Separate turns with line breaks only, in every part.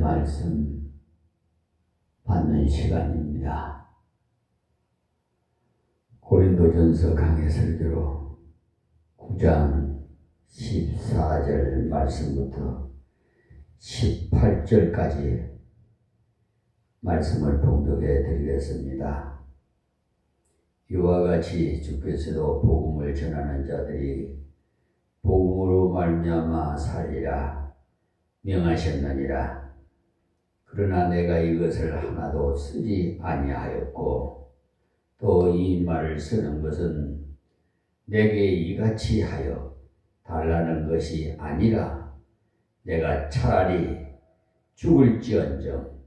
말씀 받는 시간입니다. 고린도전서 강해 설교로 9장 14절 말씀부터 18절까지 말씀을 봉독해 드리겠습니다. 이와 같이 주께서도 복음을 전하는 자들이 복음으로 말미암아 살리라 명하셨느니라. 그러나 내가 이것을 하나도 쓰지 아니하였고 또 이 말을 쓰는 것은 내게 이같이 하여 달라는 것이 아니라 내가 차라리 죽을지언정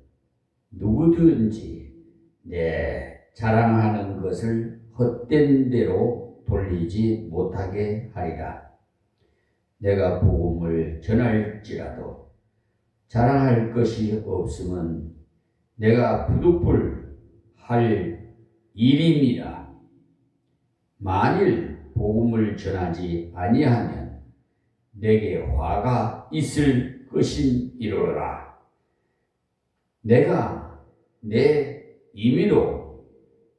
누구든지 내 자랑하는 것을 헛된 대로 돌리지 못하게 하리라. 내가 복음을 전할지라도 자랑할 것이 없으면 내가 부득불 할 일임이라. 만일 복음을 전하지 아니하면 내게 화가 있을 것이니로라. 내가 내 임의로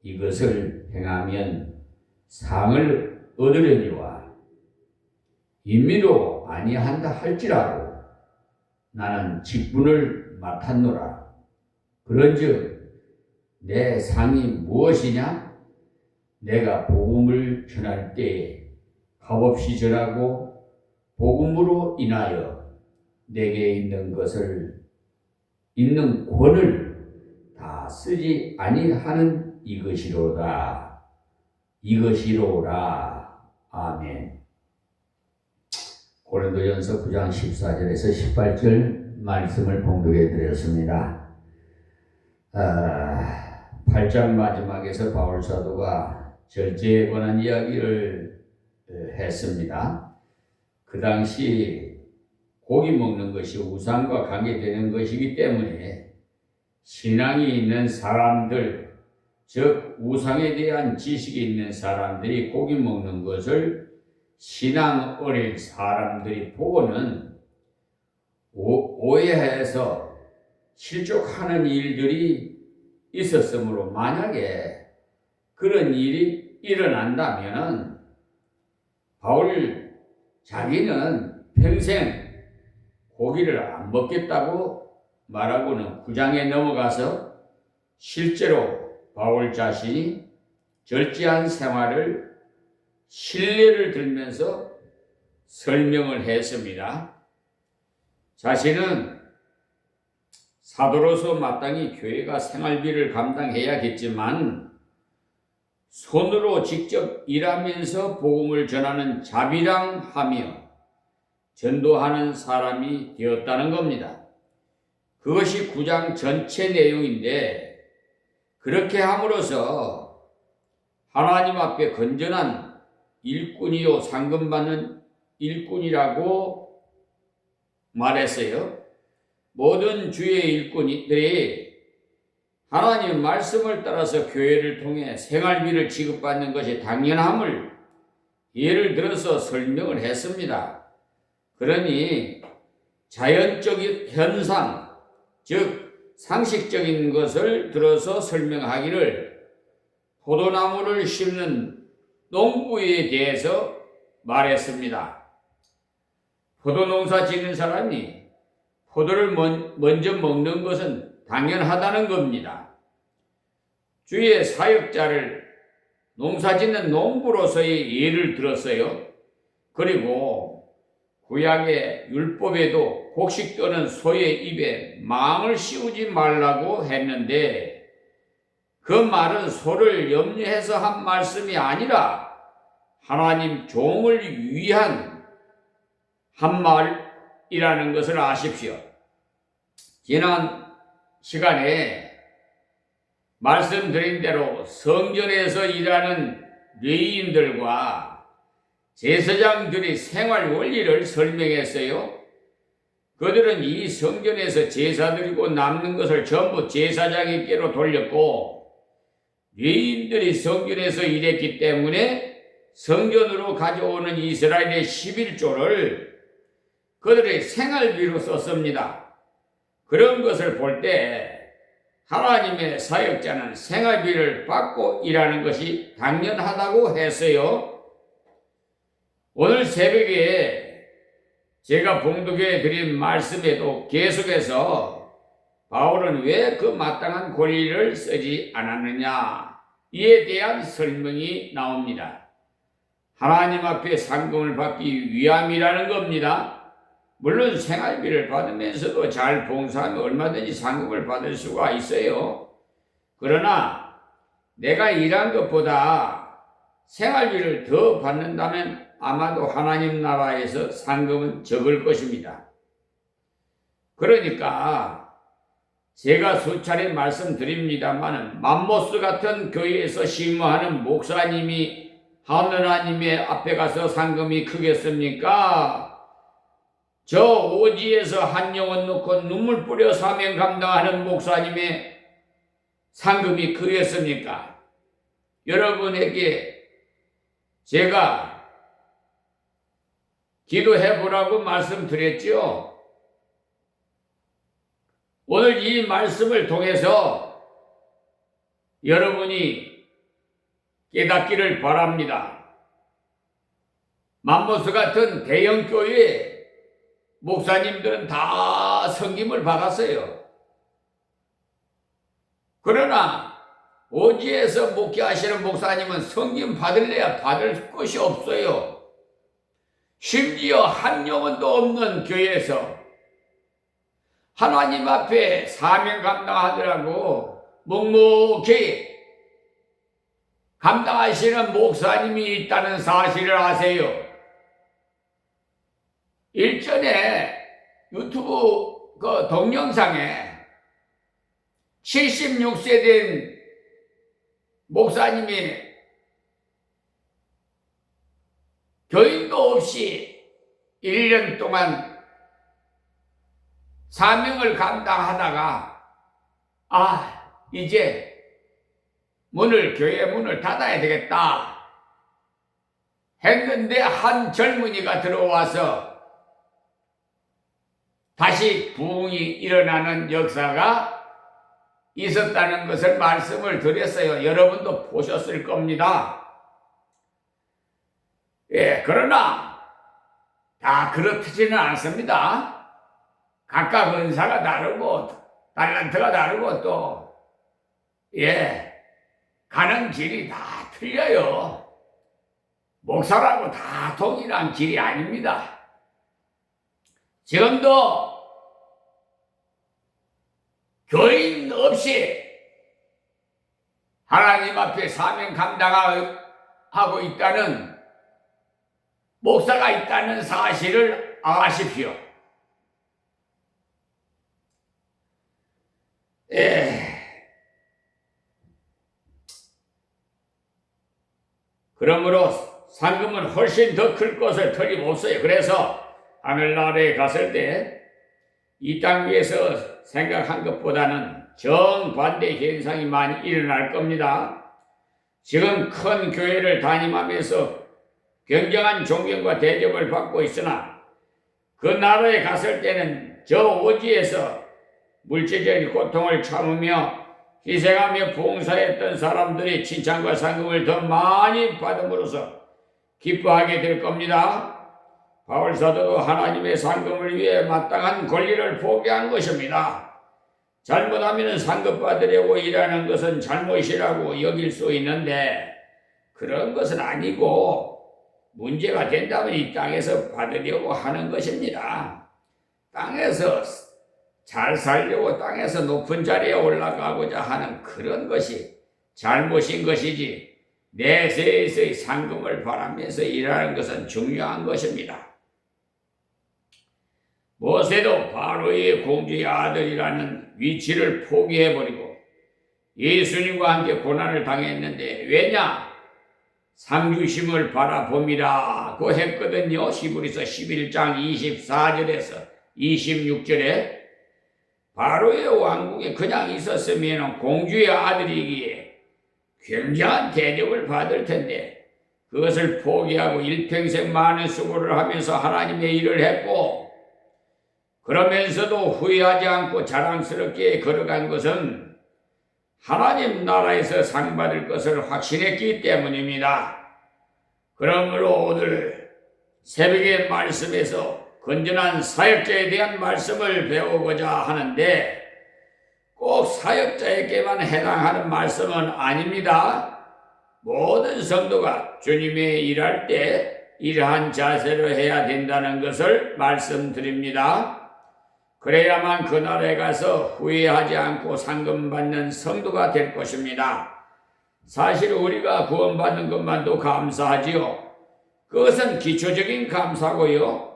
이것을 행하면 상을 얻으려니와 임의로 아니한다 할지라도 나는 직분을 맡았노라. 그런즉 내 상이 무엇이냐? 내가 복음을 전할 때에 값없이 전하고 복음으로 인하여 내게 있는 권을 다 쓰지 아니하는 이것이로라. 아멘. 고린도전서 9장 14절에서 18절 말씀을 봉독해 드렸습니다. 8장 마지막에서 바울 사도가 절제에 관한 이야기를 했습니다. 그 당시 고기 먹는 것이 우상과 관계되는 것이기 때문에 신앙이 있는 사람들, 즉 우상에 대한 지식이 있는 사람들이 고기 먹는 것을 신앙 어린 사람들이 보고는 오해해서 실족하는 일들이 있었으므로 만약에 그런 일이 일어난다면 바울 자기는 평생 고기를 안 먹겠다고 말하고는 9장에 넘어가서 실제로 바울 자신이 절제한 생활을 신뢰를 들면서 설명을 했습니다. 자신은 사도로서 마땅히 교회가 생활비를 감당해야겠지만 손으로 직접 일하면서 복음을 전하는 자비랑하며 전도하는 사람이 되었다는 겁니다. 그것이 9장 전체 내용인데 그렇게 함으로써 하나님 앞에 건전한 일꾼이요 상금받는 일꾼이라고 말했어요. 모든 주의 일꾼들이 하나님의 말씀을 따라서 교회를 통해 생활비를 지급받는 것이 당연함을 예를 들어서 설명을 했습니다. 그러니 자연적인 현상, 즉 상식적인 것을 들어서 설명하기를 포도나무를 심는 농부에 대해서 말했습니다. 포도농사 짓는 사람이 포도를 먼저 먹는 것은 당연하다는 겁니다. 주의 사역자를 농사짓는 농부로서의 예를 들었어요. 그리고 구약의 율법에도 곡식 떠는 소의 입에 망을 씌우지 말라고 했는데 그 말은 소를 염려해서 한 말씀이 아니라 하나님 종을 위한 한 말이라는 것을 아십시오. 지난 시간에 말씀드린 대로 성전에서 일하는 레위인들과 제사장들이 생활 원리를 설명했어요. 그들은 이 성전에서 제사 드리고 남는 것을 전부 제사장에게로 돌렸고 레위인들이 성전에서 일했기 때문에 성전으로 가져오는 이스라엘의 11조를 그들의 생활비로 썼습니다. 그런 것을 볼 때 하나님의 사역자는 생활비를 받고 일하는 것이 당연하다고 했어요. 오늘 새벽에 제가 봉독해 드린 말씀에도 계속해서 바울은 왜 그 마땅한 권리를 쓰지 않았느냐 이에 대한 설명이 나옵니다. 하나님 앞에 상금을 받기 위함이라는 겁니다. 물론 생활비를 받으면서도 잘 봉사하면 얼마든지 상금을 받을 수가 있어요. 그러나 내가 일한 것보다 생활비를 더 받는다면 아마도 하나님 나라에서 상금은 적을 것입니다. 그러니까 제가 수차례 말씀드립니다만 맘모스 같은 교회에서 심무하는 목사님이 하느님의 앞에 가서 상금이 크겠습니까? 저 오지에서 한 영혼 놓고 눈물 뿌려 사명 감당하는 목사님의 상금이 크겠습니까? 여러분에게 제가 기도해 보라고 말씀드렸죠. 오늘 이 말씀을 통해서 여러분이 깨닫기를 바랍니다. 맘모스 같은 대형 교회 목사님들은 다 섬김을 받았어요. 그러나 오지에서 목회하시는 목사님은 섬김 받을래야 받을 것이 없어요. 심지어 한 영혼도 없는 교회에서 하나님 앞에 사명 감당하더라고 묵묵히 감당하시는 목사님이 있다는 사실을 아세요? 일전에 유튜브 그 동영상에 76세 된 목사님이 교인도 없이 1년 동안 사명을 감당하다가 이제 교회 문을 닫아야 되겠다 했는데 한 젊은이가 들어와서 다시 부흥이 일어나는 역사가 있었다는 것을 말씀을 드렸어요. 여러분도 보셨을 겁니다. 그러나 다 그렇지는 않습니다. 각각 은사가 다르고 달란트가 다르고 또 가는 길이 다 틀려요. 목사라고 다 동일한 길이 아닙니다. 지금도 교인 없이 하나님 앞에 사명 감당하고 있다는 목사가 있다는 사실을 아십시오. 그러므로 상금은 훨씬 더 클 것을 틀림없어요. 그래서 하늘나라에 갔을 때 이 땅 위에서 생각한 것보다는 정반대 현상이 많이 일어날 겁니다. 지금 큰 교회를 담임하면서 굉장한 존경과 대접을 받고 있으나 그 나라에 갔을 때는 저 오지에서 물질적인 고통을 참으며 희생하며 봉사했던 사람들이 칭찬과 상금을 더 많이 받음으로써 기뻐하게 될 겁니다. 바울 사도도 하나님의 상금을 위해 마땅한 권리를 포기한 것입니다. 잘못하면 상급 받으려고 일하는 것은 잘못이라고 여길 수 있는데 그런 것은 아니고 문제가 된다면 이 땅에서 받으려고 하는 것입니다. 땅에서 잘 살려고 땅에서 높은 자리에 올라가고자 하는 그런 것이 잘못인 것이지 내세에서의 상금을 바라면서 일하는 것은 중요한 것입니다. 모세도 바로의 공주의 아들이라는 위치를 포기해버리고 예수님과 함께 고난을 당했는데 왜냐? 상주심을 바라봄이라고 했거든요. 히브리서 11장 24절에서 26절에 바로의 왕국에 그냥 있었으면 공주의 아들이기에 굉장한 대접을 받을 텐데 그것을 포기하고 일평생 많은 수고를 하면서 하나님의 일을 했고 그러면서도 후회하지 않고 자랑스럽게 걸어간 것은 하나님 나라에서 상 받을 것을 확신했기 때문입니다. 그러므로 오늘 새벽의 말씀에서 건전한 사역자에 대한 말씀을 배우고자 하는데 꼭 사역자에게만 해당하는 말씀은 아닙니다. 모든 성도가 주님의 일할 때 이러한 자세로 해야 된다는 것을 말씀드립니다. 그래야만 그 나라에 가서 후회하지 않고 상금받는 성도가 될 것입니다. 사실 우리가 구원받는 것만도 감사하지요. 그것은 기초적인 감사고요.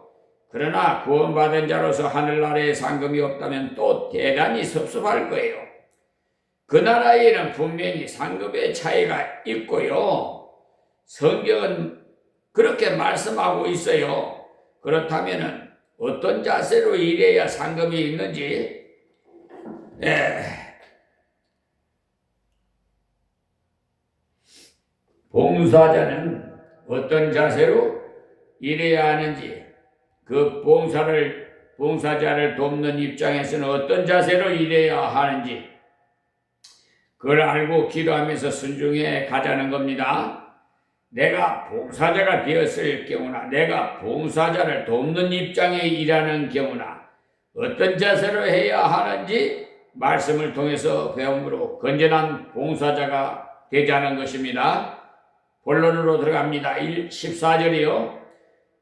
그러나 구원받은 자로서 하늘나라에 상금이 없다면 또 대단히 섭섭할 거예요. 그 나라에는 분명히 상급의 차이가 있고요. 성경은 그렇게 말씀하고 있어요. 그렇다면 어떤 자세로 일해야 상급이 있는지 봉사자는 어떤 자세로 일해야 하는지, 그 봉사자를 돕는 입장에서는 어떤 자세로 일해야 하는지 그걸 알고 기도하면서 순종해 가자는 겁니다. 내가 봉사자가 되었을 경우나 내가 봉사자를 돕는 입장에 일하는 경우나 어떤 자세로 해야 하는지 말씀을 통해서 배움으로 건전한 봉사자가 되자는 것입니다. 본론으로 들어갑니다. 14절이요.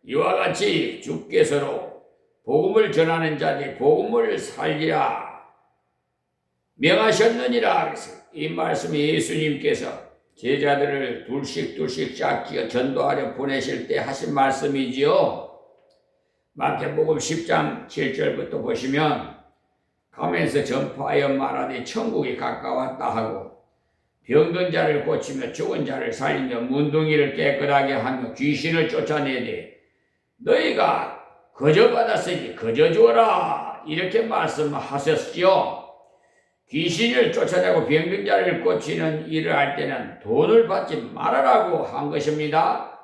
이와 같이 주께서로 복음을 전하는 자들이 복음을 살리라 명하셨느니라. 이 말씀이 예수님께서 제자들을 둘씩 짝지어 전도하려 보내실 때 하신 말씀이지요. 마태복음 10장 7절부터 보시면 가면서 전파하여 말하되 천국이 가까웠다 하고 병든 자를 고치며 죽은 자를 살리며 문둥이를 깨끗하게 하며 귀신을 쫓아내되 너희가 거저 받았으니 거저 주어라 이렇게 말씀하셨지요. 귀신을 쫓아내고 병든 자를 고치는 일을 할 때는 돈을 받지 말아라고 한 것입니다.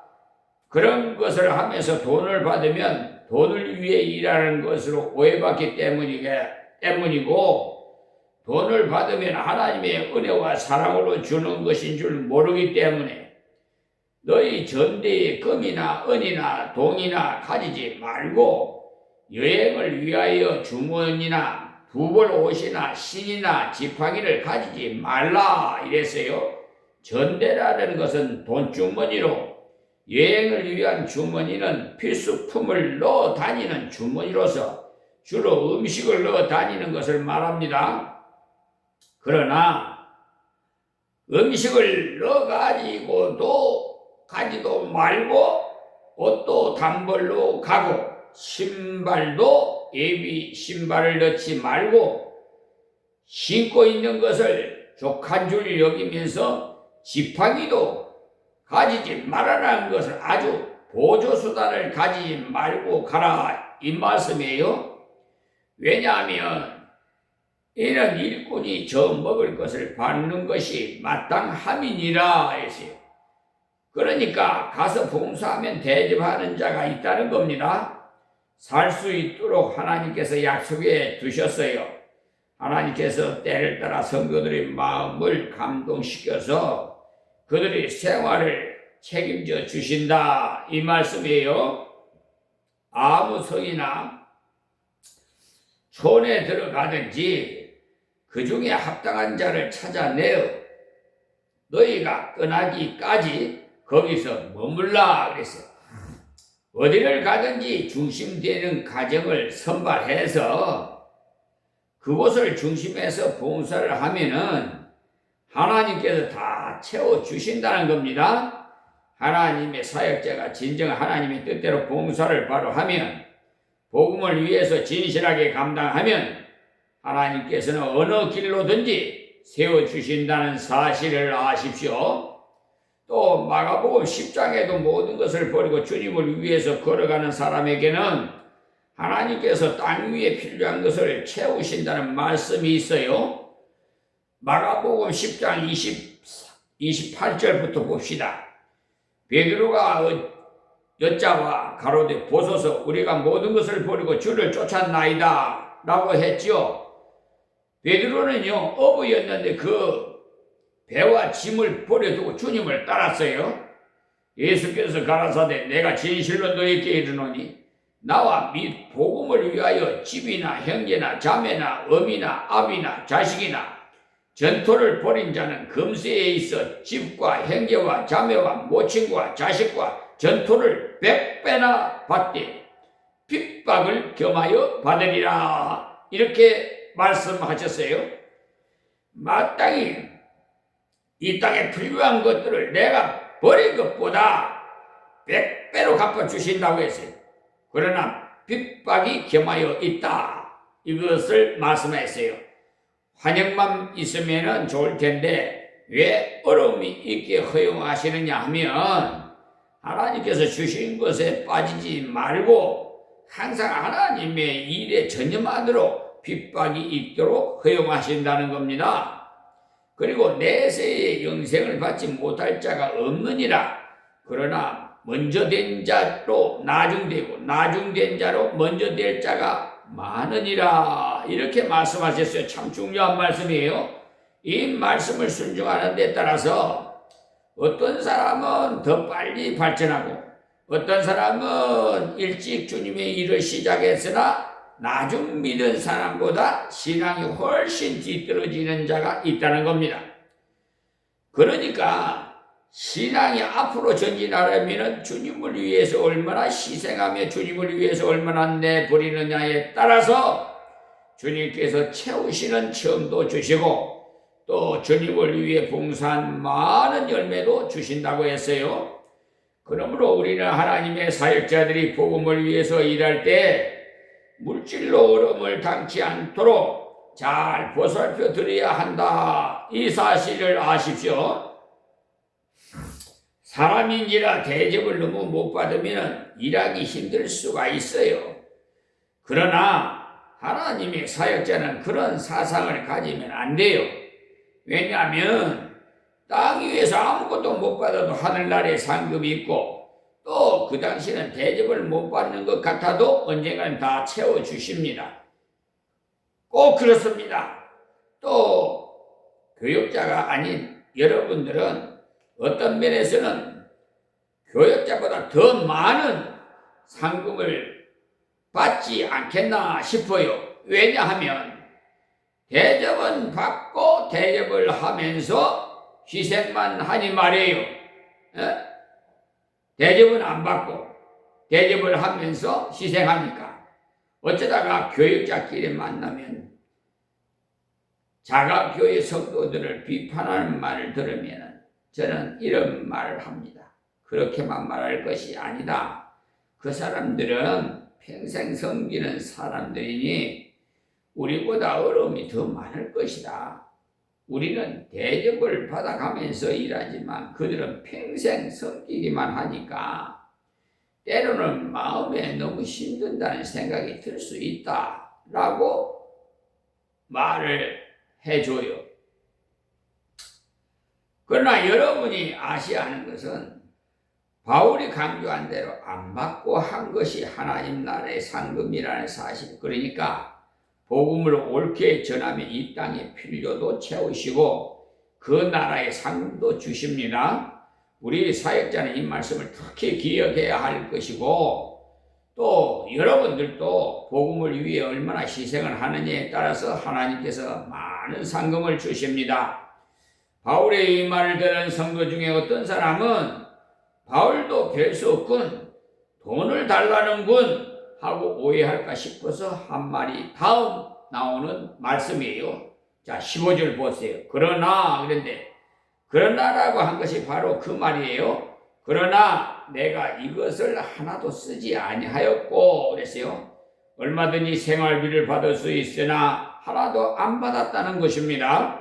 그런 것을 하면서 돈을 받으면 돈을 위해 일하는 것으로 오해받기 때문이고 돈을 받으면 하나님의 은혜와 사랑으로 주는 것인 줄 모르기 때문에 너희 전대에 금이나 은이나 동이나 가지지 말고 여행을 위하여 주머니나 두벌 옷이나 신이나 지팡이를 가지지 말라 이랬어요. 전대라는 것은 돈주머니로 여행을 위한 주머니는 필수품을 넣어 다니는 주머니로서 주로 음식을 넣어 다니는 것을 말합니다. 그러나 음식을 넣어 가지도 말고 옷도 단벌로 가고 신발도 예비 신발을 넣지 말고 신고 있는 것을 족한 줄 여기면서 지팡이도 가지지 말아라는 것을 아주 보조수단을 가지지 말고 가라 이 말씀이에요. 왜냐하면 이는 일꾼이 저 먹을 것을 받는 것이 마땅함이니라 했어요. 그러니까 가서 봉사하면 대접하는 자가 있다는 겁니다. 살 수 있도록 하나님께서 약속해 두셨어요. 하나님께서 때를 따라 성도들의 마음을 감동시켜서 그들의 생활을 책임져 주신다 이 말씀이에요. 아무 성이나 촌에 들어가든지 그 중에 합당한 자를 찾아내어 너희가 떠나기까지 거기서 머물라 그랬어요. 어디를 가든지 중심되는 가정을 선발해서 그곳을 중심해서 봉사를 하면은 하나님께서 다 채워주신다는 겁니다. 하나님의 사역자가 진정 하나님의 뜻대로 봉사를 바로 하면 복음을 위해서 진실하게 감당하면 하나님께서는 어느 길로든지 세워주신다는 사실을 아십시오. 또 마가복음 10장에도 모든 것을 버리고 주님을 위해서 걸어가는 사람에게는 하나님께서 땅 위에 필요한 것을 채우신다는 말씀이 있어요. 마가복음 10장 28절부터 봅시다. 베드로가 여자와 가로되 보소서 우리가 모든 것을 버리고 주를 쫓았나이다 라고 했죠. 베드로는요 어부였는데 그 배와 짐을 버려두고 주님을 따랐어요. 예수께서 가라사대 내가 진실로 너에게 이르노니 나와 및 복음을 위하여 집이나 형제나 자매나 어미나 아비나 자식이나 전토를 벌인 자는 금세에 있어 집과 형제와 자매와 모친과 자식과 전토를 100배나 받되 핍박을 겸하여 받으리라 이렇게 말씀하셨어요. 마땅히 이 땅에 필요한 것들을 내가 버린 것보다 100배로 갚아주신다고 했어요. 그러나 핍박이 겸하여 있다 이것을 말씀했어요. 환영만 있으면 좋을 텐데 왜 어려움이 있게 허용하시느냐 하면 하나님께서 주신 것에 빠지지 말고 항상 하나님의 일에 전념하도록 핍박이 있도록 허용하신다는 겁니다. 그리고 내세의 영생을 받지 못할 자가 없느니라. 그러나 먼저 된 자로 나중되고 나중된 자로 먼저 될 자가 많으니라 이렇게 말씀하셨어요. 참 중요한 말씀이에요. 이 말씀을 순종하는 데 따라서 어떤 사람은 더 빨리 발전하고 어떤 사람은 일찍 주님의 일을 시작했으나 나중 믿은 사람보다 신앙이 훨씬 뒤떨어지는 자가 있다는 겁니다. 그러니까 신앙이 앞으로 전진하려면 주님을 위해서 얼마나 희생하며 주님을 위해서 얼마나 내버리느냐에 따라서 주님께서 채우시는 체험도 주시고 또 주님을 위해 봉사한 많은 열매도 주신다고 했어요. 그러므로 우리는 하나님의 사역자들이 복음을 위해서 일할 때 물질로 어려움을 당치 않도록 잘 보살펴 드려야 한다. 이 사실을 아십시오. 사람인지라 대접을 너무 못 받으면 일하기 힘들 수가 있어요. 그러나 하나님의 사역자는 그런 사상을 가지면 안 돼요. 왜냐하면 땅 위에서 아무것도 못 받아도 하늘나라에 상급이 있고 또 그 당시는 대접을 못 받는 것 같아도 언젠가는 다 채워주십니다. 꼭 그렇습니다. 또 교육자가 아닌 여러분들은 어떤 면에서는 교육자보다 더 많은 상금을 받지 않겠나 싶어요. 왜냐하면 대접은 받고 대접을 하면서 희생만 하니 말이에요. 대접은 안 받고 대접을 하면서 희생하니까 어쩌다가 교육자끼리 만나면 자가교회 성도들을 비판하는 말을 들으면 저는 이런 말을 합니다. 그렇게만 말할 것이 아니다. 그 사람들은 평생 섬기는 사람들이니 우리보다 어려움이 더 많을 것이다. 우리는 대접을 받아가면서 일하지만 그들은 평생 섬기기만 하니까 때로는 마음에 너무 힘든다는 생각이 들 수 있다라고 말을 해줘요. 그러나 여러분이 아셔야 하는 것은 바울이 강조한 대로 안 받고 한 것이 하나님 나라의 상급이라는 사실. 그러니까 복음을 옳게 전하며 이 땅의 필요도 채우시고 그 나라의 상도 주십니다. 우리 사역자는 이 말씀을 특히 기억해야 할 것이고 또 여러분들도 복음을 위해 얼마나 희생을 하느냐에 따라서 하나님께서 많은 상금을 주십니다. 바울의 이 말을 들은 성도 중에 어떤 사람은 바울도 별 수 없군, 돈을 달라는군 하고 오해할까 싶어서 한 말이 다음 나오는 말씀이에요. 자, 15절 보세요. 그러나라고 한 것이 바로 그 말이에요. 그러나 내가 이것을 하나도 쓰지 아니하였고 그랬어요. 얼마든지 생활비를 받을 수 있으나 하나도 안 받았다는 것입니다.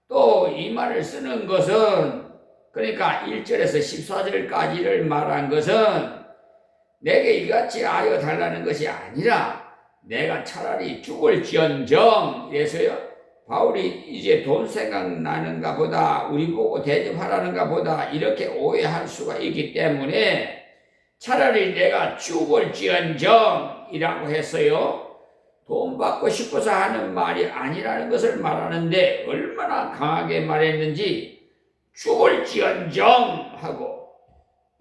또 이 말을 쓰는 것은 그러니까 1절에서 14절까지를 말한 것은 내게 이같이 하여 달라는 것이 아니라 내가 차라리 죽을지언정 이래서요. 바울이 이제 돈 생각나는가 보다 우리 보고 대접하라는가 보다 이렇게 오해할 수가 있기 때문에 차라리 내가 죽을지언정이라고 했어요. 돈 받고 싶어서 하는 말이 아니라는 것을 말하는데 얼마나 강하게 말했는지 죽을지언정 하고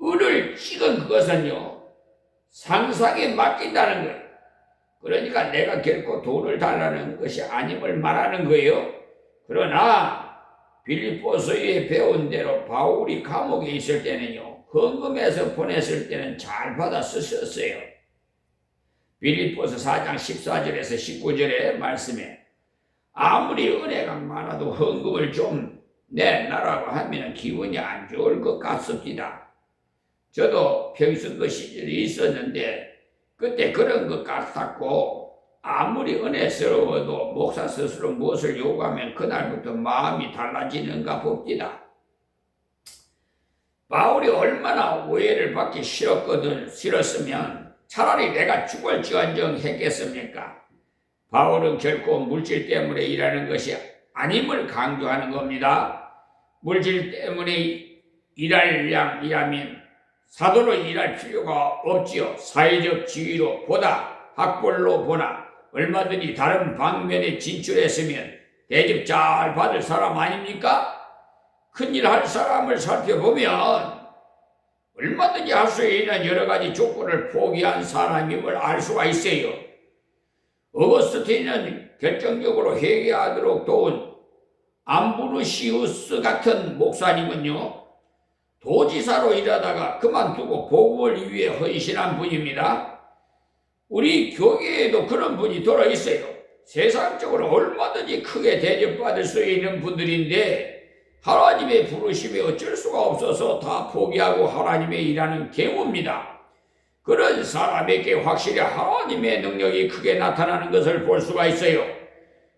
을을 찍은 그것은요 상상에 맡긴다는 거예요. 그러니까 내가 결코 돈을 달라는 것이 아님을 말하는 거예요. 그러나 빌립보서에 배운 대로 바울이 감옥에 있을 때는요 헌금해서 보냈을 때는 잘 받아 쓰셨어요. 빌립보서 4장 14절에서 19절의 말씀에 아무리 은혜가 많아도 헌금을 좀 내놔라고 하면 기분이 안 좋을 것 같습니다. 저도 평신도 시절이 있었는데 그때 그런 것 같았고 아무리 은혜스러워도 목사 스스로 무엇을 요구하면 그날부터 마음이 달라지는가 봅니다. 바울이 얼마나 오해를 받기 싫었으면 차라리 내가 죽을지언정 했겠습니까? 바울은 결코 물질 때문에 일하는 것이 아님을 강조하는 겁니다. 물질 때문에 일할 양이라면 사도로 일할 필요가 없지요. 사회적 지위로 보다 학벌로 보나 얼마든지 다른 방면에 진출했으면 대접 잘 받을 사람 아닙니까? 큰일 할 사람을 살펴보면 얼마든지 할 수 있는 여러 가지 조건을 포기한 사람임을 알 수가 있어요. 어거스틴은 결정적으로 회개하도록 도운 암브루시우스 같은 목사님은요 도지사로 일하다가 그만두고 복음을 위해 헌신한 분입니다. 우리 교계에도 그런 분이 들어있어요. 세상적으로 얼마든지 크게 대접받을 수 있는 분들인데 하나님의 부르심에 어쩔 수가 없어서 다 포기하고 하나님의 일하는 경우입니다. 그런 사람에게 확실히 하나님의 능력이 크게 나타나는 것을 볼 수가 있어요.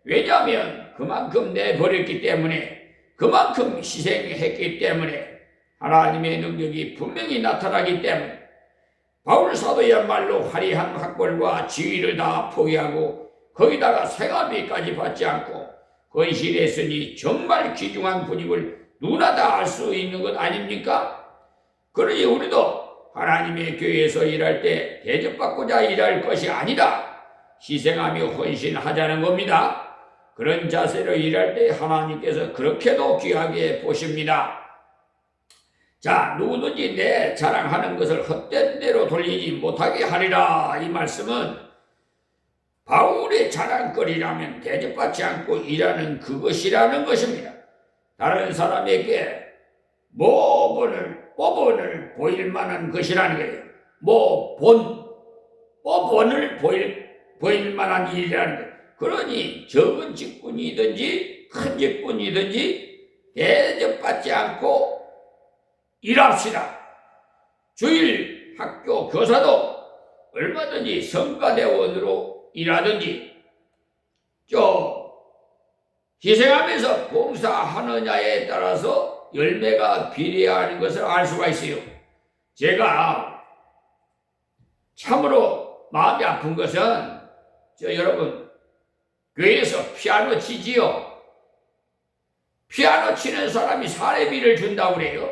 왜냐하면 그만큼 내버렸기 때문에 그만큼 희생했기 때문에 하나님의 능력이 분명히 나타나기 때문에 바울 사도야말로 화려한 학벌과 지위를 다 포기하고 거기다가 생활비까지 받지 않고 헌신했으니 정말 귀중한 분임을 누구나 다 알 수 있는 것 아닙니까? 그러니 우리도 하나님의 교회에서 일할 때 대접받고자 일할 것이 아니라 희생하며 헌신하자는 겁니다. 그런 자세로 일할 때 하나님께서 그렇게도 귀하게 보십니다. 자, 누구든지 내 자랑하는 것을 헛된 대로 돌리지 못하게 하리라. 이 말씀은 바울의 자랑거리라면 대접받지 않고 일하는 그것이라는 것입니다. 다른 사람에게 본을 보일 만한 것이라는 거예요. 본을 보일 만한 일이라는 거예요. 그러니 적은 직분이든지 큰 직분이든지 대접받지 않고 일합시다. 주일 학교 교사도 얼마든지 성가대원으로 일하든지 희생하면서 봉사하느냐에 따라서 열매가 비례하는 것을 알 수가 있어요. 제가 참으로 마음이 아픈 것은 여러분 교회에서 피아노 치지요. 피아노 치는 사람이 사례비를 준다고 그래요.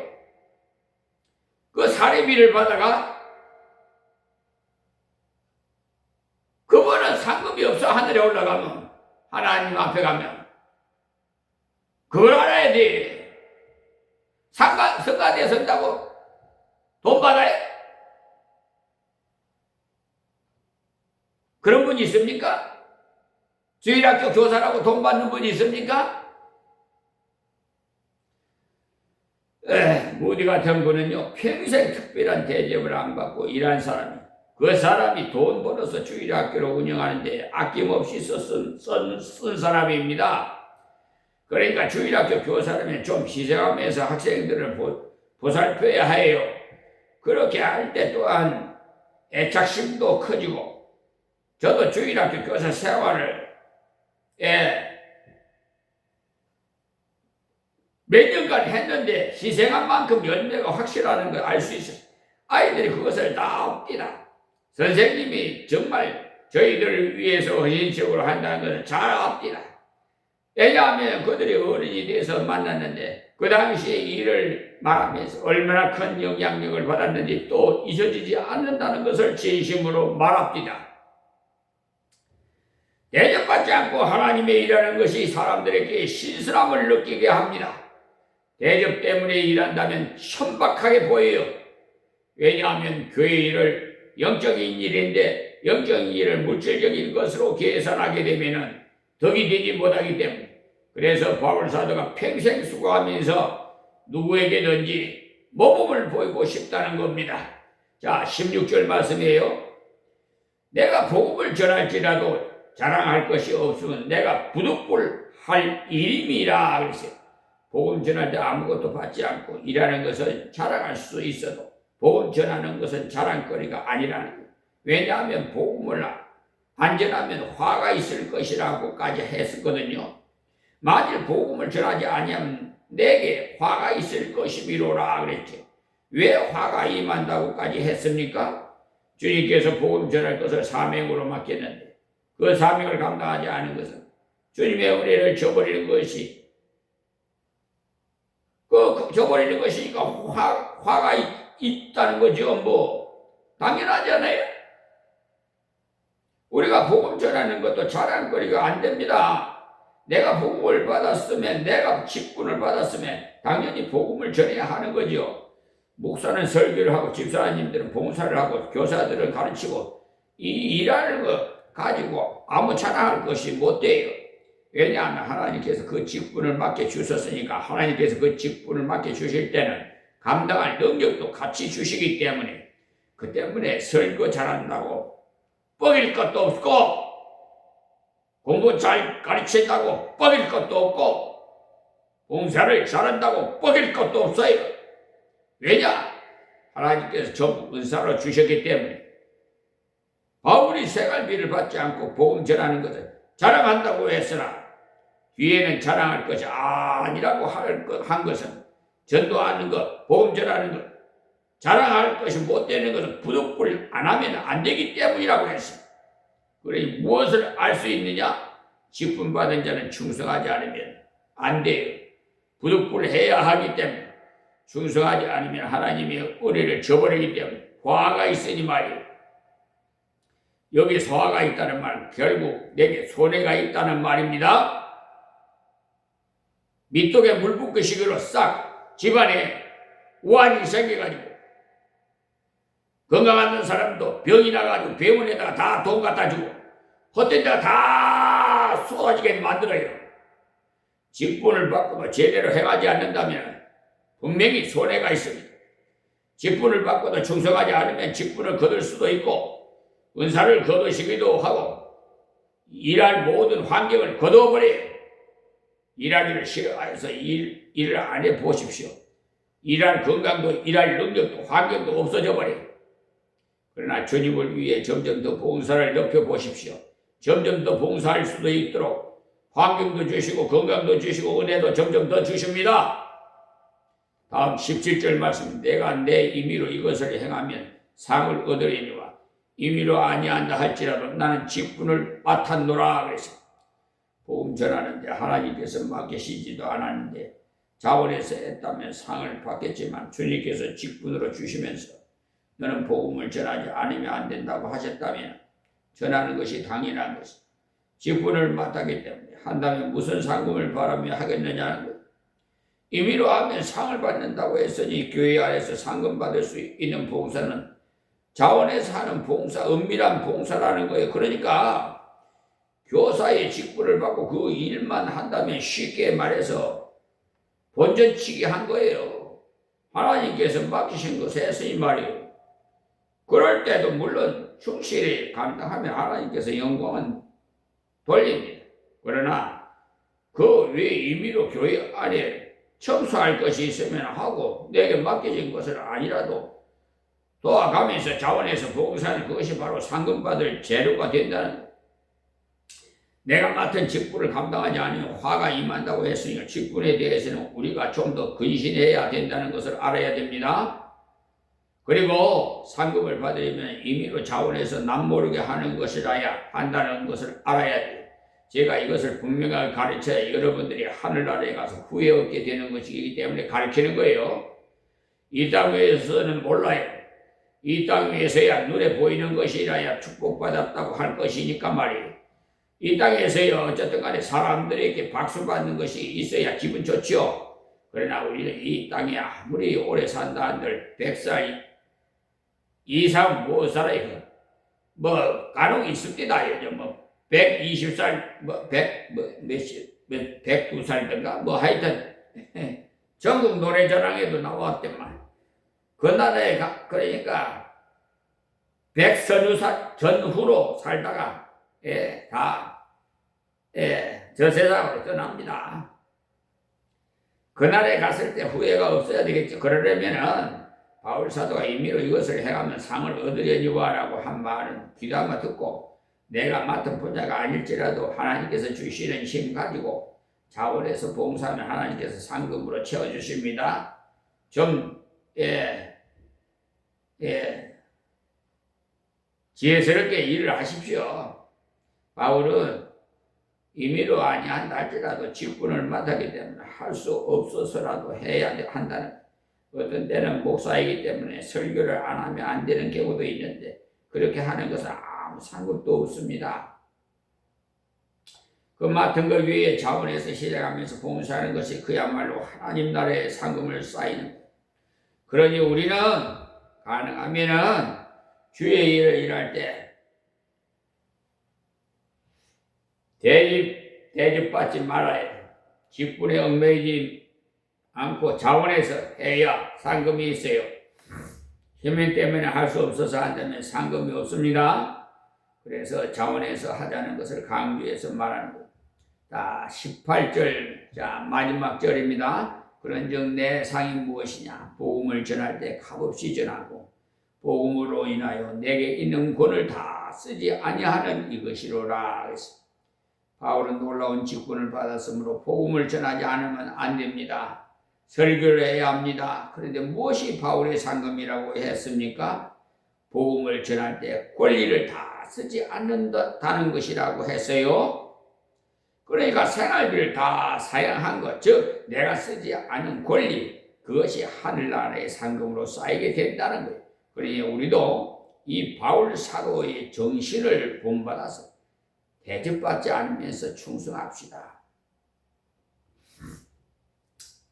그 사례비를 받아가 그분은 상급이 없어 하늘에 올라가면 하나님 앞에 가면 그걸 알아야 돼. 성가대에 선다고 돈 받아야? 그런 분이 있습니까? 주일학교 교사라고 돈 받는 분이 있습니까? 무디 같은 분은요 평생 특별한 대접을 안 받고 일한 사람이 그 사람이 돈 벌어서 주일학교를 운영하는데 아낌없이 쓴 사람입니다. 그러니까 주일학교 교사라면 좀 희생하면서 학생들을 보살펴야 해요. 그렇게 할 때 또한 애착심도 커지고 저도 주일학교 교사 생활을 몇 년간 했는데 희생한 만큼 열매가 확실하는 걸 알 수 있어요. 아이들이 그것을 다 압니다. 선생님이 정말 저희들을 위해서 헌신적으로 한다는 것을 잘 압니다. 왜냐하면 그들이 어른이 돼서 만났는데 그 당시에 일을 말하면서 얼마나 큰 영향력을 받았는지 또 잊어지지 않는다는 것을 진심으로 말합니다. 대접받지 않고 하나님의 일하는 것이 사람들에게 신선함을 느끼게 합니다. 대접 때문에 일한다면 천박하게 보여요. 왜냐하면 교회 일을 영적인 일인데 영적인 일을 물질적인 것으로 계산하게 되면 덕이 되지 못하기 때문에 그래서 바울사도가 평생 수고하면서 누구에게든지 모범을 보이고 싶다는 겁니다. 자, 16절 말씀이에요. 내가 복음을 전할지라도 자랑할 것이 없으면 내가 부득불할 일임이라 그랬어요. 복음 전할 때 아무것도 받지 않고 일하는 것은 자랑할 수 있어도 복음 전하는 것은 자랑거리가 아니라는 거예요. 왜냐하면 복음을 안 전하면 화가 있을 것이라고까지 했었거든요. 만일 복음을 전하지 아니하면 내게 화가 있을 것이미로라 그랬죠. 왜 화가 임한다고까지 했습니까? 주님께서 복음 전할 것을 사명으로 맡겼는데 그 사명을 감당하지 않은 것은 주님의 은혜를 저버리는 것이 저버리는 것이니까 화가 있다는 거죠. 뭐 당연하잖아요. 우리가 복음 전하는 것도 자랑거리가 안 됩니다. 내가 복음을 받았으면 내가 직분을 받았으면 당연히 복음을 전해야 하는 거죠. 목사는 설교를 하고 집사님들은 봉사를 하고 교사들은 가르치고 이 일하는 거 가지고 아무 자랑할 것이 못 돼요. 왜냐하면 하나님께서 그 직분을 맡겨주셨으니까 하나님께서 그 직분을 맡겨주실 때는 감당할 능력도 같이 주시기 때문에 그 때문에 설교 잘한다고 뻐길 것도 없고 공부 잘 가르친다고 뻐길 것도 없고 봉사를 잘한다고 뻐길 것도 없어요. 왜냐? 하나님께서 전부 은사로 주셨기 때문에 바울이 생활비를 받지 않고 복음 전하는 것을 자랑한다고 했으나 뒤에는 자랑할 것이 아니라고 한 것은 전도하는 것, 복음 전하는 것, 자랑할 것이 못 되는 것은 부득불 안 하면 안 되기 때문이라고 했습니다. 그러니 무엇을 알 수 있느냐? 직분 받은 자는 충성하지 않으면 안 돼요. 부득불 해야 하기 때문에 충성하지 않으면 하나님의 은혜를 저버리기 때문에 화가 있으니 말이에요. 여기 화가 있다는 말 결국 내게 손해가 있다는 말입니다. 밑독에 물 붓기식으로 싹 집안에 우환이 생겨가지고 건강한 사람도 병이 나가지고 병원에다가 다 돈 갖다 주고 헛된 데가 다 쏟아지게 만들어요. 직분을 받고도 제대로 행하지 않는다면 분명히 손해가 있습니다. 직분을 받고도 충성하지 않으면 직분을 거둘 수도 있고 은사를 거두시기도 하고 일할 모든 환경을 거두어버려요. 일하기를 싫어해서 일을 안 해보십시오. 일할 건강도 일할 능력도 환경도 없어져 버려요. 그러나 주님을 위해 점점 더 봉사를 높여보십시오. 점점 더 봉사할 수도 있도록 환경도 주시고 건강도 주시고 은혜도 점점 더 주십니다. 다음 17절 말씀, 내가 내 임의로 이것을 행하면 상을 얻으리니와 임의로 아니한다 할지라도 나는 직분을 맡았노라 그랬어요. 복음 전하는데 하나님께서 맡기시지도 않았는데 자원해서 했다면 상을 받겠지만 주님께서 직분으로 주시면서 너는 복음을 전하지 않으면 안 된다고 하셨다면 전하는 것이 당연한 것이 직분을 맡았기 때문에 한다면 무슨 상금을 바라며 하겠느냐는 것. 임의로 하면 상을 받는다고 했으니 교회 안에서 상금 받을 수 있는 봉사는 자원해서 하는 봉사, 은밀한 봉사라는 거예요. 그러니까 교사의 직분을 받고 그 일만 한다면 쉽게 말해서 본전치기 한 거예요. 하나님께서 맡기신 것을 했으니 말이에요. 그럴 때도 물론 충실히 감당하면 하나님께서 영광은 돌립니다. 그러나 그 외 임의로 교회 안에 청소할 것이 있으면 하고 내게 맡겨진 것은 아니라도 도와가면서 자원해서 봉사하는 그것이 바로 상금 받을 재료가 된다는 거예요. 내가 맡은 직분을 감당하지 않으면 화가 임한다고 했으니까 직분에 대해서는 우리가 좀 더 근신해야 된다는 것을 알아야 됩니다. 그리고 상금을 받으려면 임의로 자원해서 남모르게 하는 것이라야 한다는 것을 알아야 돼요. 제가 이것을 분명하게 가르쳐야 여러분들이 하늘나라에 가서 후회 없게 되는 것이기 때문에 가르치는 거예요. 이 땅 위에서는 몰라요. 이 땅 위에서야 눈에 보이는 것이라야 축복받았다고 할 것이니까 말이에요. 이 땅에서야 어쨌든 간에 사람들에게 박수 받는 것이 있어야 기분 좋죠. 그러나 우리는 이 땅에 아무리 오래 산다 한들 100살 이상 못 살아요. 뭐 간혹 있습니다. 요즘 뭐 120살 뭐 102살든가 뭐 하여튼 전국 노래자랑에도 나왔더만 그 나라에 그러니까 100서nu살 전후로 살다가 저 세상으로 떠납니다. 그날에 갔을 때 후회가 없어야 되겠죠. 그러려면은 바울 사도가 임의로 이것을 해가면 상을 얻으려니와라고 한 말은 귀담아 듣고 내가 맡은 분야가 아닐지라도 하나님께서 주시는 힘 가지고 자원해서 봉사하면 하나님께서 상금으로 채워주십니다. 좀 지혜스럽게 일을 하십시오. 바울은 임의로 아니한다 할지라도 직분을 맡았기 때문에 할 수 없어서라도 해야 한다는, 어떤 때는 목사이기 때문에 설교를 안 하면 안 되는 경우도 있는데 그렇게 하는 것은 아무 상관도 없습니다. 그 맡은 것 위에 자원해서 시작하면서 봉사하는 것이 그야말로 하나님 나라의 상금을 쌓이는 것. 그러니 우리는 가능하면은 주의 일을 일할 때 대접받지 말아야 돼. 직분에 얽매이지 않고 자원해서 해야 상금이 있어요. 힘 때문에 할 수 없어서 한다면 상금이 없습니다. 그래서 자원해서 하자는 것을 강조해서 말하는 것. 자, 18절, 자, 마지막 절입니다. 그런즉 내 상이 무엇이냐? 복음을 전할 때 값없이 전하고 복음으로 인하여 내게 있는 권을 다 쓰지 아니하는 이것이로라. 바울은 놀라운 직분을 받았으므로 복음을 전하지 않으면 안 됩니다. 설교를 해야 합니다. 그런데 무엇이 바울의 상금이라고 했습니까? 복음을 전할 때 권리를 다 쓰지 않는다는 것이라고 했어요. 그러니까 생활비를 다 사양한 것, 즉 내가 쓰지 않은 권리, 그것이 하늘나라의 상금으로 쌓이게 된다는 거예요. 그러니 우리도 이 바울 사도의 정신을 본받아서 대접받지 않으면서 충성합시다.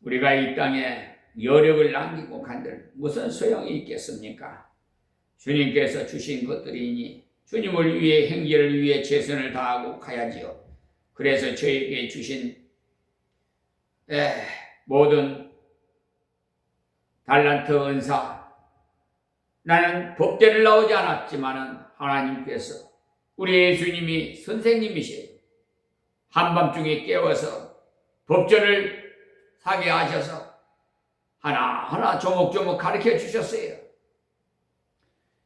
우리가 이 땅에 여력을 남기고 간들 무슨 소용이 있겠습니까? 주님께서 주신 것들이니 주님을 위해, 행제를 위해 최선을 다하고 가야지요. 그래서 저에게 주신 모든 달란트 은사, 나는 법대를 나오지 않았지만 하나님께서 우리 예수님이 선생님이시에요. 한밤중에 깨워서 법전을 사게 하셔서 하나하나 조목조목 가르쳐 주셨어요.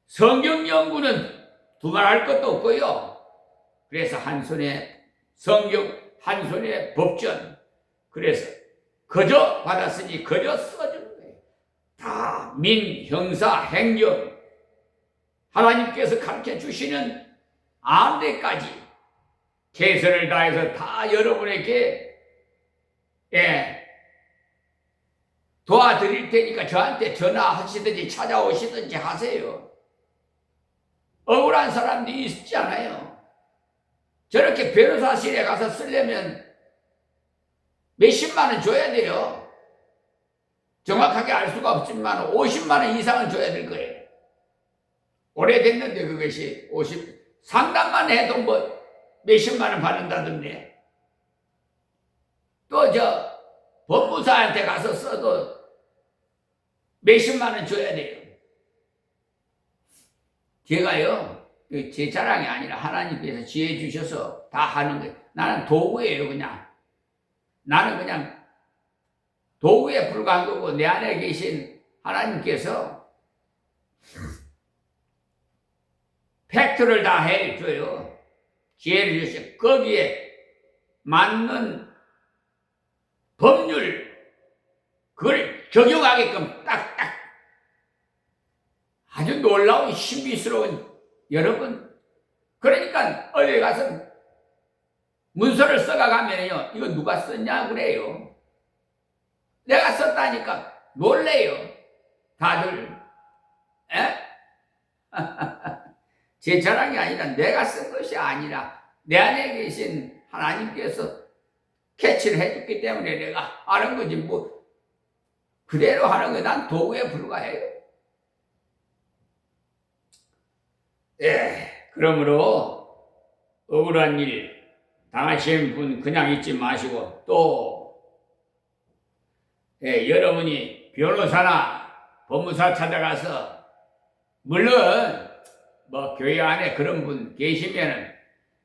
성경 연구는 두말할 것도 없고요. 그래서 한 손에 성경, 한 손에 법전, 그래서 거저 받았으니 거저 써주는 거예요. 다 민, 형사, 행정, 하나님께서 가르쳐 주시는 안대까지 최선을 다해서 다 여러분에게 도와드릴 테니까 저한테 전화하시든지 찾아오시든지 하세요. 억울한 사람들이 있잖아요. 저렇게 변호사실에 가서 쓰려면 몇십만 원 줘야 돼요. 정확하게 알 수가 없지만 50만 원 이상은 줘야 될 거예요. 오래됐는데 그것이 상담만 해도 뭐 몇십만 원 받는다던데. 또 법무사한테 가서 써도 몇십만 원 줘야 돼요. 제가요, 제 자랑이 아니라 하나님께서 지혜 주셔서 다 하는 거예요. 나는 도구예요, 그냥. 나는 그냥 도구에 불과한 거고 내 안에 계신 하나님께서 팩트를 다 해줘요. 지혜를 주셔서 거기에 맞는 법률, 그걸 적용하게끔 딱딱 아주 놀라운 신비스러운 여러분. 그러니까 어디 가서 문서를 써가가면요, 이거 누가 썼냐 그래요. 내가 썼다니까 놀래요. 다들. 에? 제 자랑이 아니라 내가 쓴 것이 아니라 내 안에 계신 하나님께서 캐치를 해줬기 때문에 내가 하는 거지 뭐 그대로 하는 거 난 도구에 불과해요. 그러므로 억울한 일 당하신 분 그냥 잊지 마시고 또 여러분이 변호사나 법무사 찾아가서 물론 뭐 교회 안에 그런 분 계시면은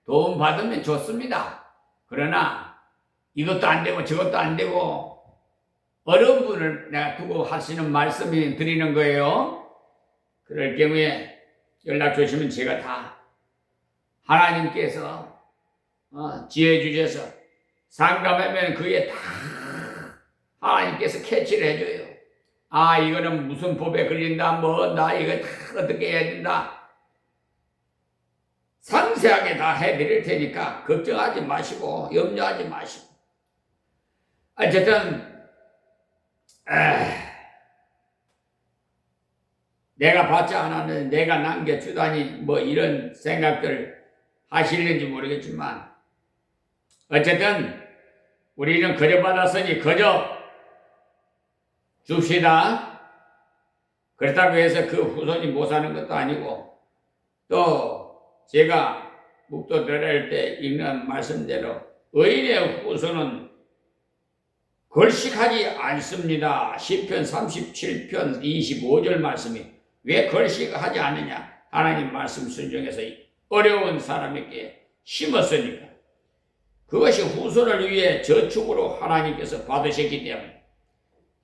도움 받으면 좋습니다. 그러나 이것도 안 되고 저것도 안 되고 어려운 분을 내가 두고 하시는 말씀이 드리는 거예요. 그럴 경우에 연락 주시면 제가 다 하나님께서 지혜 주셔서 상담하면 그게 다 하나님께서 캐치를 해줘요. 아, 이거는 무슨 법에 걸린다, 뭐, 나 이거 다 어떻게 해야 된다. 상세하게 다 해드릴 테니까 걱정하지 마시고, 염려하지 마시고. 어쨌든, 내가 받지 않았는데 내가 남겨주다니, 뭐 이런 생각들 하시는지 모르겠지만, 어쨌든, 우리는 거저 받았으니 거저 줍시다. 그렇다고 해서 그 후손이 못 사는 것도 아니고 또 제가 묵도 들을 때 읽는 말씀대로 의인의 후손은 걸식하지 않습니다. 시편 37편 25절 말씀이 왜 걸식하지 않느냐. 하나님 말씀 순종해서 어려운 사람에게 심었으니까 그것이 후손을 위해 저축으로 하나님께서 받으셨기 때문에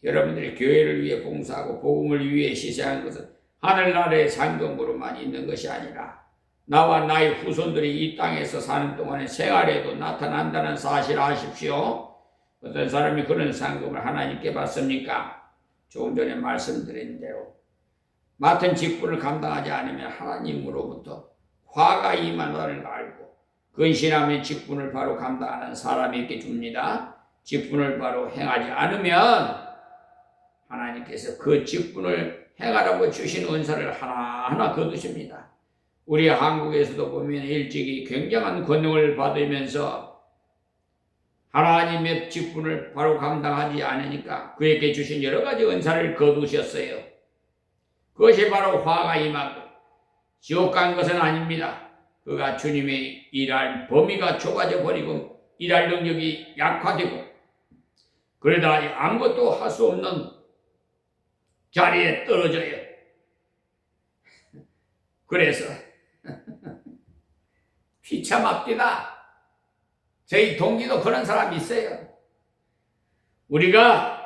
여러분들이 교회를 위해 봉사하고 복음을 위해 희생한 것은 하늘나라의 상금으로만 있는 것이 아니라 나와 나의 후손들이 이 땅에서 사는 동안의 생활에도 나타난다는 사실을 아십시오. 어떤 사람이 그런 상금을 하나님께 받습니까? 조금 전에 말씀드린 대로 맡은 직분을 감당하지 않으면 하나님으로부터 화가 임하는 알고 근신하면 직분을 바로 감당하는 사람에게 줍니다. 직분을 바로 행하지 않으면 하나님께서 그 직분을 행하라고 주신 은사를 하나하나 거두십니다. 우리 한국에서도 보면 일찍이 굉장한 권능을 받으면서 하나님의 직분을 바로 감당하지 않으니까 그에게 주신 여러 가지 은사를 거두셨어요. 그것이 바로 화가 임하고 지옥 간 것은 아닙니다. 그가 주님의 일할 범위가 좁아져 버리고 일할 능력이 약화되고 그러다 아무것도 할 수 없는 자리에 떨어져요. 그래서 비참합니다. 저희 동기도 그런 사람이 있어요. 우리가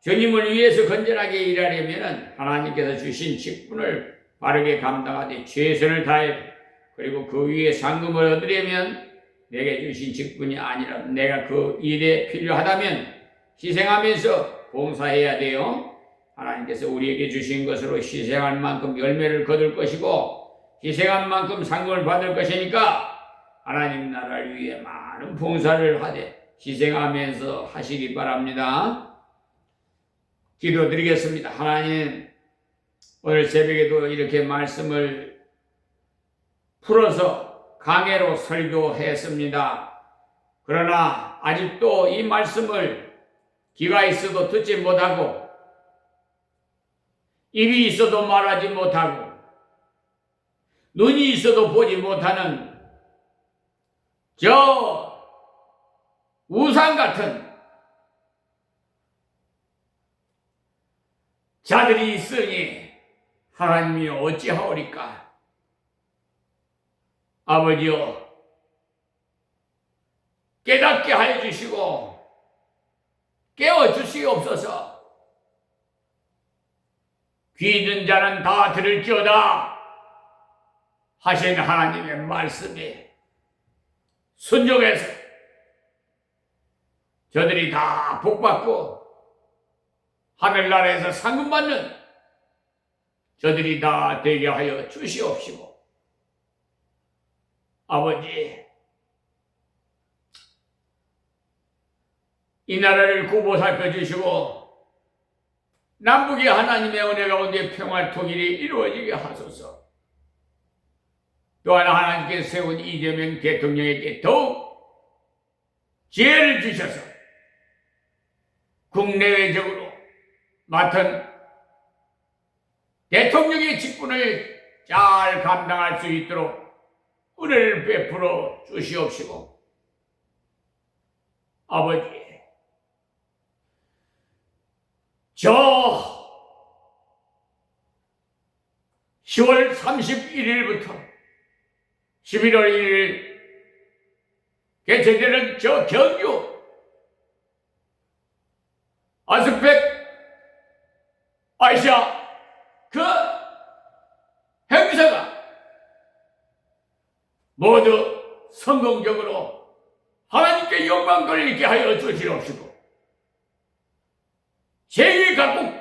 주님을 위해서 건전하게 일하려면 하나님께서 주신 직분을 바르게 감당하되 최선을 다해 그리고 그 위에 상금을 얻으려면 내게 주신 직분이 아니라 내가 그 일에 필요하다면 희생하면서 봉사해야 돼요. 하나님께서 우리에게 주신 것으로 희생할 만큼 열매를 거둘 것이고 희생한 만큼 상금을 받을 것이니까 하나님 나라를 위해 많은 봉사를 하되 희생하면서 하시기 바랍니다. 기도드리겠습니다. 하나님, 오늘 새벽에도 이렇게 말씀을 풀어서 강해로 설교했습니다. 그러나 아직도 이 말씀을 귀가 있어도 듣지 못하고 입이 있어도 말하지 못하고 눈이 있어도 보지 못하는 저 우상 같은 자들이 있으니 하나님이 어찌하오리까? 아버지여, 깨닫게 하여 주시고 깨워주시옵소서. 귀 있는 자는 다 들을지어다 하신 하나님의 말씀에 순종해서 저들이 다 복받고 하늘나라에서 상금받는 저들이 다 되게 하여 주시옵시고 아버지, 이 나라를 구보 살펴주시고 남북의 하나님의 은혜 가운데 평화 통일이 이루어지게 하소서. 또한 하나님께서 세운 이재명 대통령에게 더욱 지혜를 주셔서 국내외적으로 맡은 대통령의 직분을 잘 감당할 수 있도록 은혜를 베풀어 주시옵시고, 아버지, 저 10월 31일부터 11월 1일 개최되는 저 경주 아스펙 아시아 그 행사가 모두 성공적으로 하나님께 영광 돌리게 하여 주시옵시고, 세계 각국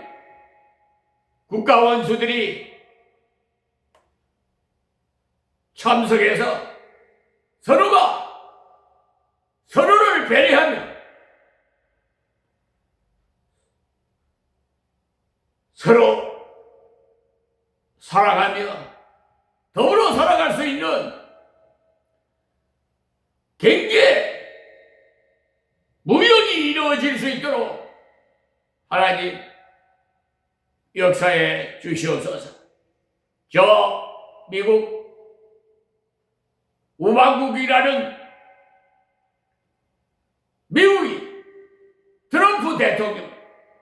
국가 원수들이 참석해서 서로가 서로를 배려하며 서로 사랑하며 더불어 살아갈 수 있는 경제 무역이 이루어질 수 있도록 하나님 역사해 주시옵소서. 저 미국 우방국이라는 미국이 트럼프 대통령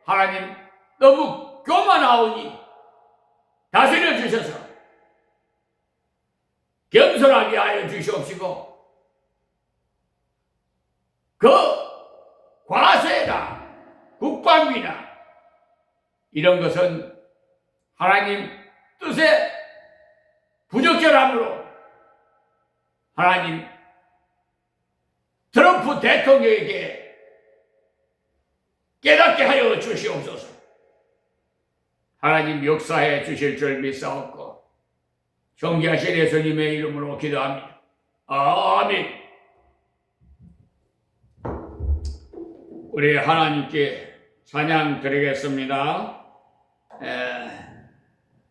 하나님 너무 교만하오니 다스려 주셔서 겸손하게 하여 주시옵시고, 그 과세나 국방비나 이런 것은 하나님 뜻에 부적절함으로 하나님 트럼프 대통령에게 깨닫게 하여 주시옵소서. 하나님 역사해 주실 줄 믿사옵고 존귀하신 예수님의 이름으로 기도합니다. 아멘. 우리 하나님께 찬양 드리겠습니다.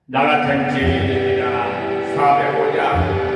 나 같은 죄인이라 405장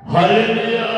할렐루야.